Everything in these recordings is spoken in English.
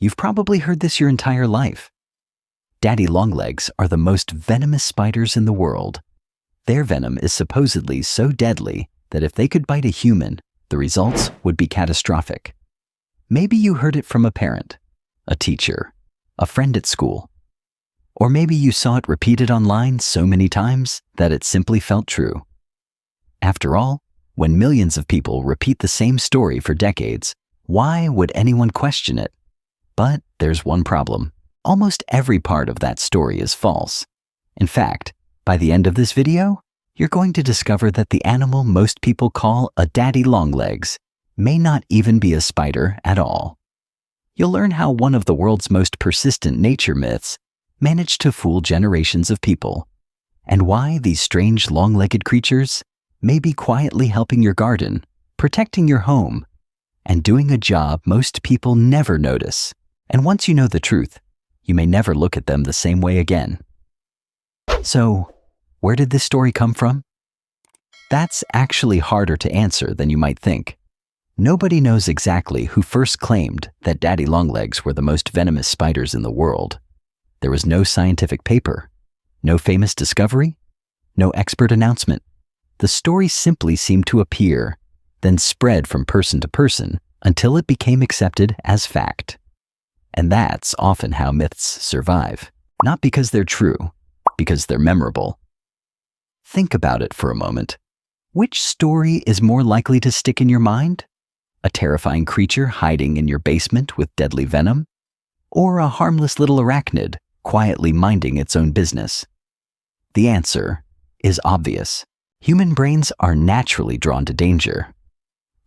You've probably heard this your entire life. Daddy Longlegs are the most venomous spiders in the world. Their venom is supposedly so deadly that if they could bite a human, the results would be catastrophic. Maybe you heard it from a parent, a teacher, a friend at school. Or maybe you saw it repeated online so many times that it simply felt true. After all, when millions of people repeat the same story for decades, why would anyone question it? But there's one problem. Almost every part of that story is false. In fact, by the end of this video, you're going to discover that the animal most people call a daddy longlegs may not even be a spider at all. You'll learn how one of the world's most persistent nature myths managed to fool generations of people, and why these strange long-legged creatures may be quietly helping your garden, protecting your home, and doing a job most people never notice. And once you know the truth, you may never look at them the same way again. So, where did this story come from? That's actually harder to answer than you might think. Nobody knows exactly who first claimed that daddy longlegs were the most venomous spiders in the world. There was no scientific paper, no famous discovery, no expert announcement. The story simply seemed to appear, then spread from person to person until it became accepted as fact. And that's often how myths survive. Not because they're true, because they're memorable. Think about it for a moment. Which story is more likely to stick in your mind? A terrifying creature hiding in your basement with deadly venom? Or a harmless little arachnid quietly minding its own business? The answer is obvious. Human brains are naturally drawn to danger.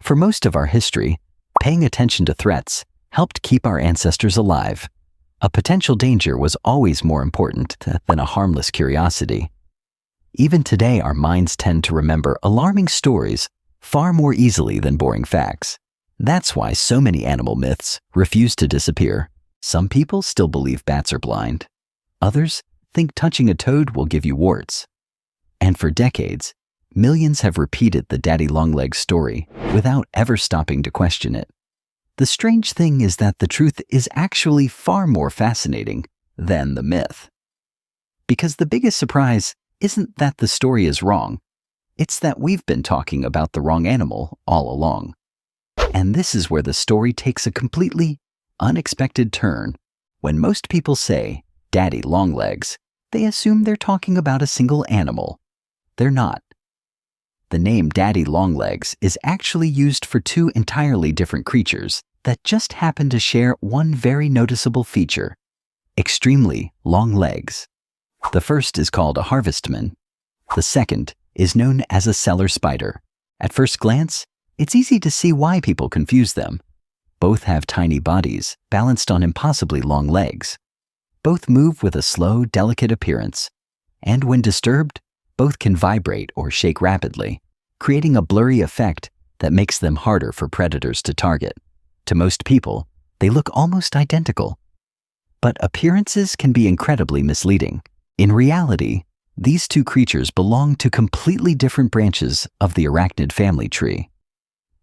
For most of our history, paying attention to threats helped keep our ancestors alive. A potential danger was always more important than a harmless curiosity. Even today, our minds tend to remember alarming stories far more easily than boring facts. That's why so many animal myths refuse to disappear. Some people still believe bats are blind. Others think touching a toad will give you warts. And for decades, millions have repeated the daddy longlegs story without ever stopping to question it. The strange thing is that the truth is actually far more fascinating than the myth. Because the biggest surprise isn't that the story is wrong, it's that we've been talking about the wrong animal all along. And this is where the story takes a completely unexpected turn. When most people say daddy longlegs, they assume they're talking about a single animal. They're not. The name daddy longlegs is actually used for two entirely different creatures that just happen to share one very noticeable feature: extremely long legs. The first is called a Harvestman. The second is known as a Cellar Spider. At first glance, it's easy to see why people confuse them. Both have tiny bodies balanced on impossibly long legs. Both move with a slow, delicate appearance. And when disturbed, both can vibrate or shake rapidly, creating a blurry effect that makes them harder for predators to target. To most people, they look almost identical. But appearances can be incredibly misleading. In reality, these two creatures belong to completely different branches of the arachnid family tree.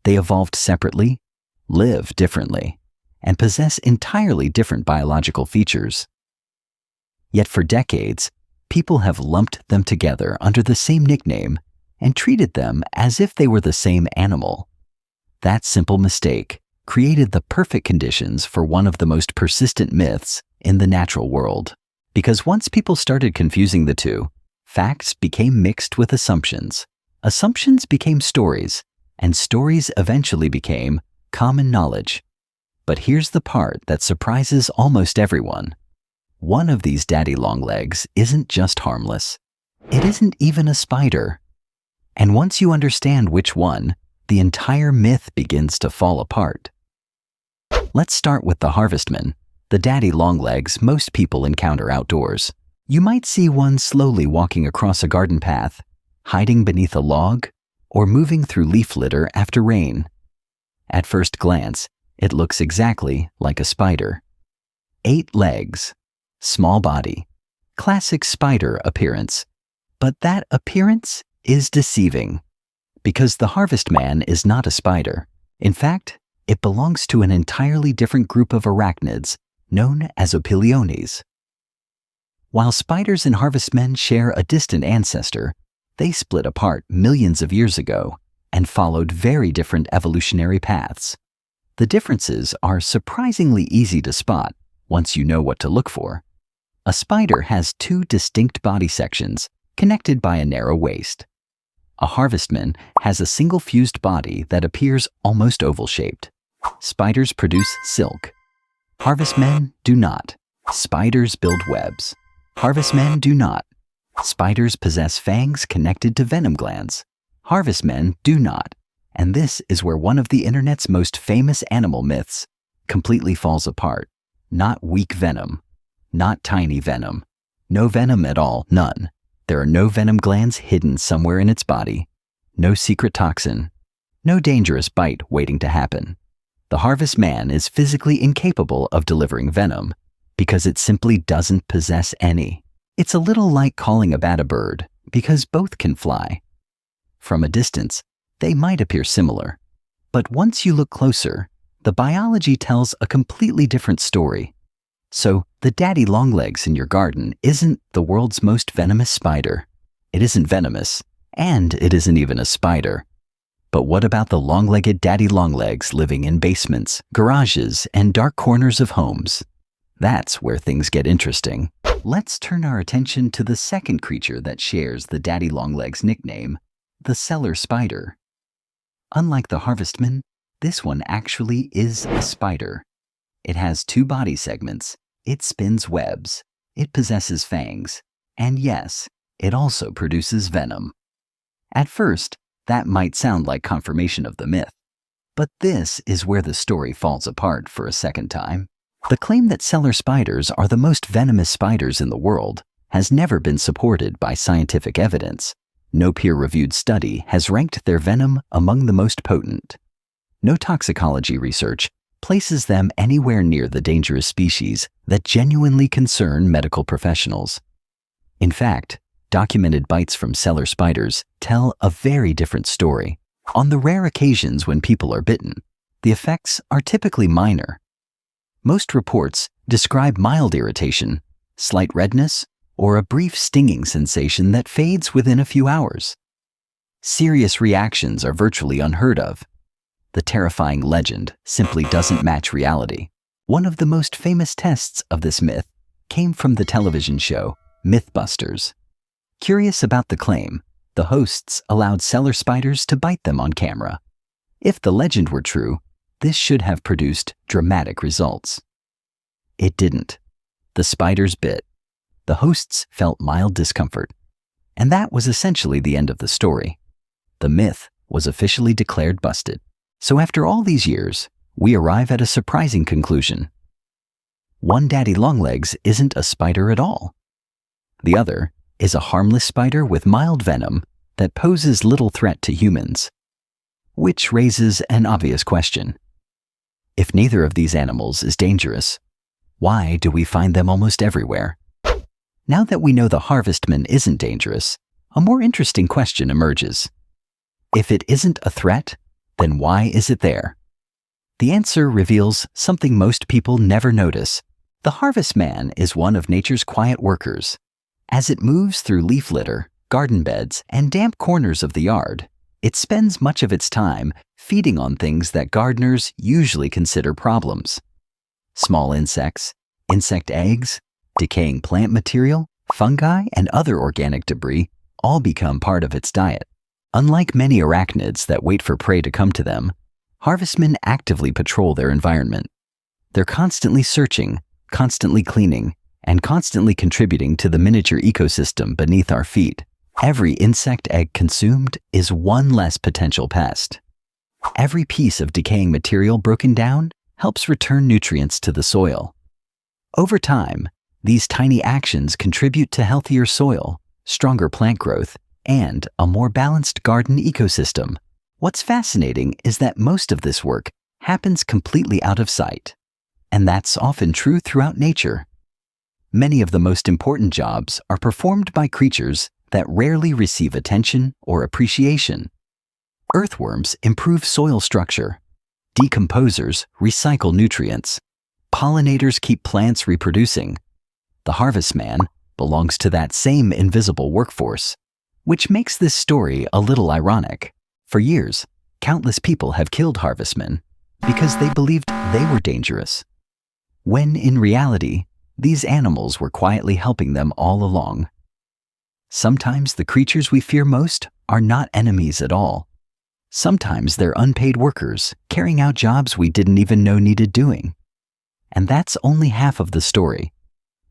They evolved separately, live differently, and possess entirely different biological features. Yet for decades, people have lumped them together under the same nickname and treated them as if they were the same animal. That simple mistake created the perfect conditions for one of the most persistent myths in the natural world. Because once people started confusing the two, facts became mixed with assumptions. Assumptions became stories, and stories eventually became common knowledge. But here's the part that surprises almost everyone. One of these daddy longlegs isn't just harmless. It isn't even a spider. And once you understand which one, the entire myth begins to fall apart. Let's start with the Harvestmen, the daddy longlegs most people encounter outdoors. You might see one slowly walking across a garden path, hiding beneath a log, or moving through leaf litter after rain. At first glance, it looks exactly like a spider. 8 legs, small body, classic spider appearance. But that appearance is deceiving, because the Harvestman is not a spider. In fact, it belongs to an entirely different group of arachnids known as opiliones. While spiders and harvestmen share a distant ancestor, they split apart millions of years ago and followed very different evolutionary paths. The differences are surprisingly easy to spot once you know what to look for. A spider has two distinct body sections connected by a narrow waist. A harvestman has a single fused body that appears almost oval-shaped. Spiders produce silk. Harvestmen do not. Spiders build webs. Harvestmen do not. Spiders possess fangs connected to venom glands. Harvestmen do not. And this is where one of the internet's most famous animal myths completely falls apart. Not weak venom. Not tiny venom. No venom at all, none. There are no venom glands hidden somewhere in its body. No secret toxin. No dangerous bite waiting to happen. The harvestman is physically incapable of delivering venom because it simply doesn't possess any. It's a little like calling a bat a bird because both can fly. From a distance, they might appear similar. But once you look closer, the biology tells a completely different story. So, the Daddy Longlegs in your garden isn't the world's most venomous spider. It isn't venomous, and it isn't even a spider. But what about the long-legged Daddy Longlegs living in basements, garages, and dark corners of homes? That's where things get interesting. Let's turn our attention to the second creature that shares the Daddy Longlegs nickname, the Cellar Spider. Unlike the Harvestman, this one actually is a spider. It has two body segments, it spins webs, it possesses fangs, and yes, it also produces venom. At first, that might sound like confirmation of the myth. But this is where the story falls apart for a second time. The claim that cellar spiders are the most venomous spiders in the world has never been supported by scientific evidence. No peer-reviewed study has ranked their venom among the most potent. No toxicology research places them anywhere near the dangerous species that genuinely concern medical professionals. In fact, documented bites from cellar spiders tell a very different story. On the rare occasions when people are bitten, the effects are typically minor. Most reports describe mild irritation, slight redness, or a brief stinging sensation that fades within a few hours. Serious reactions are virtually unheard of. The terrifying legend simply doesn't match reality. One of the most famous tests of this myth came from the television show Mythbusters. Curious about the claim, the hosts allowed cellar spiders to bite them on camera. If the legend were true, this should have produced dramatic results. It didn't. The spiders bit. The hosts felt mild discomfort. And that was essentially the end of the story. The myth was officially declared busted. So after all these years, we arrive at a surprising conclusion. One Daddy Longlegs isn't a spider at all. The other is a harmless spider with mild venom that poses little threat to humans. Which raises an obvious question. If neither of these animals is dangerous, why do we find them almost everywhere? Now that we know the Harvestman isn't dangerous, a more interesting question emerges. If it isn't a threat, then why is it there? The answer reveals something most people never notice. The Harvestman is one of nature's quiet workers. As it moves through leaf litter, garden beds, and damp corners of the yard, it spends much of its time feeding on things that gardeners usually consider problems. Small insects, insect eggs, decaying plant material, fungi, and other organic debris all become part of its diet. Unlike many arachnids that wait for prey to come to them, Harvestmen actively patrol their environment. They're constantly searching, constantly cleaning, and constantly contributing to the miniature ecosystem beneath our feet. Every insect egg consumed is one less potential pest. Every piece of decaying material broken down helps return nutrients to the soil. Over time, these tiny actions contribute to healthier soil, stronger plant growth, and a more balanced garden ecosystem. What's fascinating is that most of this work happens completely out of sight. And that's often true throughout nature. Many of the most important jobs are performed by creatures that rarely receive attention or appreciation. Earthworms improve soil structure. Decomposers recycle nutrients. Pollinators keep plants reproducing. The Harvestman belongs to that same invisible workforce, which makes this story a little ironic. For years, countless people have killed Harvestmen because they believed they were dangerous, when in reality, these animals were quietly helping them all along. Sometimes the creatures we fear most are not enemies at all. Sometimes they're unpaid workers carrying out jobs we didn't even know needed doing. And that's only half of the story,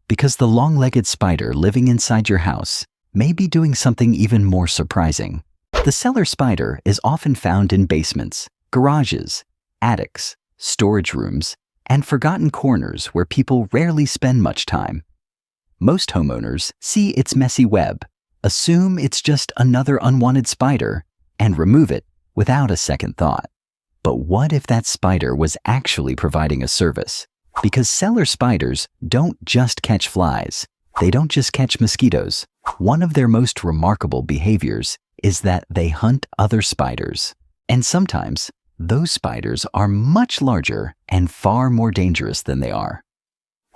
because the long-legged spider living inside your house may be doing something even more surprising. The cellar spider is often found in basements, garages, attics, storage rooms, and forgotten corners where people rarely spend much time. Most homeowners see its messy web, assume it's just another unwanted spider, and remove it without a second thought. But what if that spider was actually providing a service? Because cellar spiders don't just catch flies. They don't just catch mosquitoes. One of their most remarkable behaviors is that they hunt other spiders. And sometimes, those spiders are much larger and far more dangerous than they are.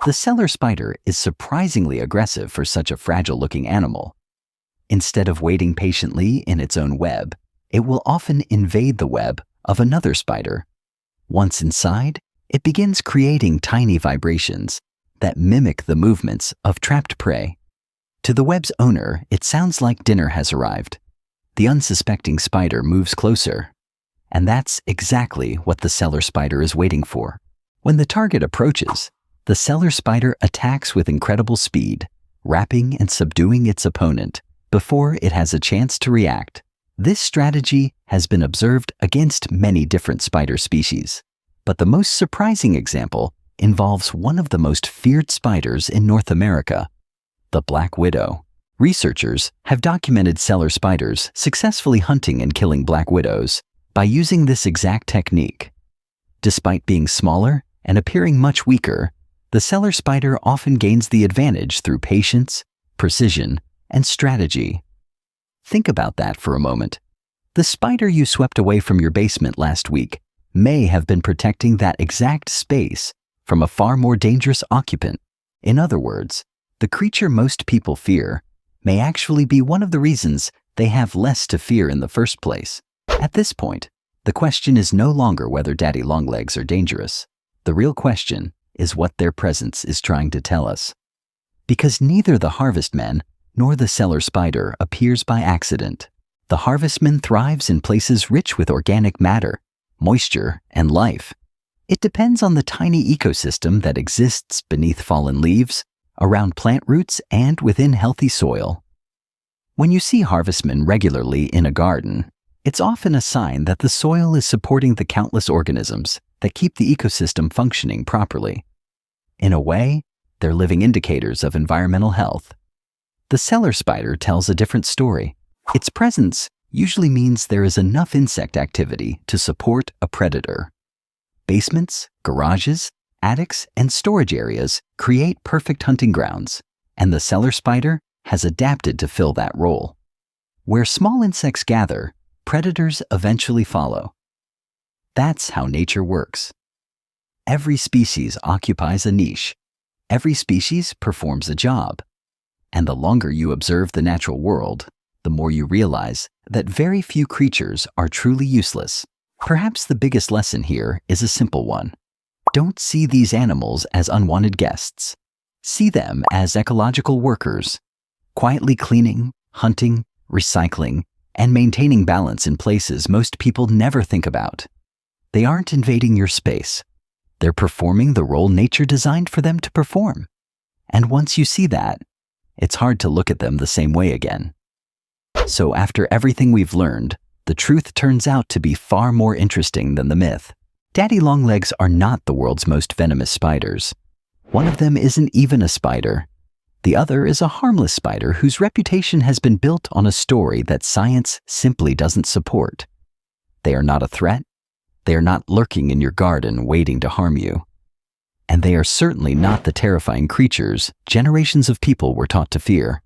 The cellar spider is surprisingly aggressive for such a fragile-looking animal. Instead of waiting patiently in its own web, it will often invade the web of another spider. Once inside, it begins creating tiny vibrations that mimic the movements of trapped prey. To the web's owner, it sounds like dinner has arrived. The unsuspecting spider moves closer, and that's exactly what the cellar spider is waiting for. When the target approaches, the cellar spider attacks with incredible speed, wrapping and subduing its opponent before it has a chance to react. This strategy has been observed against many different spider species, but the most surprising example involves one of the most feared spiders in North America, the black widow. Researchers have documented cellar spiders successfully hunting and killing black widows by using this exact technique. Despite being smaller and appearing much weaker, the cellar spider often gains the advantage through patience, precision, and strategy. Think about that for a moment. The spider you swept away from your basement last week may have been protecting that exact space from a far more dangerous occupant. In other words, the creature most people fear may actually be one of the reasons they have less to fear in the first place. At this point, the question is no longer whether Daddy Longlegs are dangerous. The real question is what their presence is trying to tell us. Because neither the Harvestmen nor the cellar spider appears by accident. The Harvestman thrives in places rich with organic matter, moisture, and life. It depends on the tiny ecosystem that exists beneath fallen leaves, around plant roots, and within healthy soil. When you see Harvestmen regularly in a garden, it's often a sign that the soil is supporting the countless organisms that keep the ecosystem functioning properly. In a way, they're living indicators of environmental health. The cellar spider tells a different story. Its presence usually means there is enough insect activity to support a predator. Basements, garages, attics, and storage areas create perfect hunting grounds, and the cellar spider has adapted to fill that role. Where small insects gather, predators eventually follow. That's how nature works. Every species occupies a niche. Every species performs a job. And the longer you observe the natural world, the more you realize that very few creatures are truly useless. Perhaps the biggest lesson here is a simple one. Don't see these animals as unwanted guests. See them as ecological workers, quietly cleaning, hunting, recycling, and maintaining balance in places most people never think about. They aren't invading your space. They're performing the role nature designed for them to perform. And once you see that, it's hard to look at them the same way again. So after everything we've learned, the truth turns out to be far more interesting than the myth. Daddy Longlegs are not the world's most venomous spiders. One of them isn't even a spider. The other is a harmless spider whose reputation has been built on a story that science simply doesn't support. They are not a threat. They are not lurking in your garden waiting to harm you. And they are certainly not the terrifying creatures generations of people were taught to fear.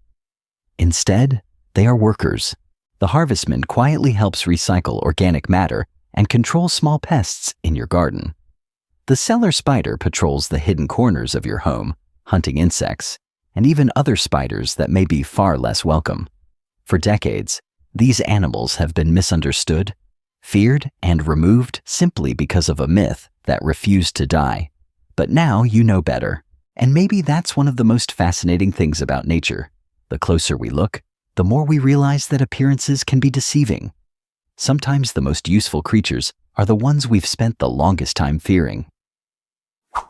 Instead, they are workers. The Harvestman quietly helps recycle organic matter and control small pests in your garden. The cellar spider patrols the hidden corners of your home, hunting insects, and even other spiders that may be far less welcome. For decades, these animals have been misunderstood, feared, and removed simply because of a myth that refused to die. But now you know better, and maybe that's one of the most fascinating things about nature. The closer we look, the more we realize that appearances can be deceiving. Sometimes the most useful creatures are the ones we've spent the longest time fearing.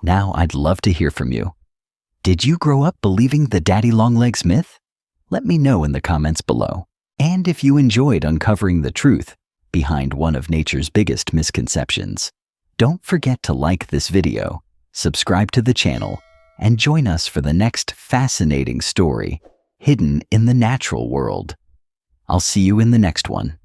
Now I'd love to hear from you. Did you grow up believing the Daddy Longlegs myth? Let me know in the comments below. And if you enjoyed uncovering the truth behind one of nature's biggest misconceptions, don't forget to like this video, subscribe to the channel, and join us for the next fascinating story hidden in the natural world. I'll see you in the next one.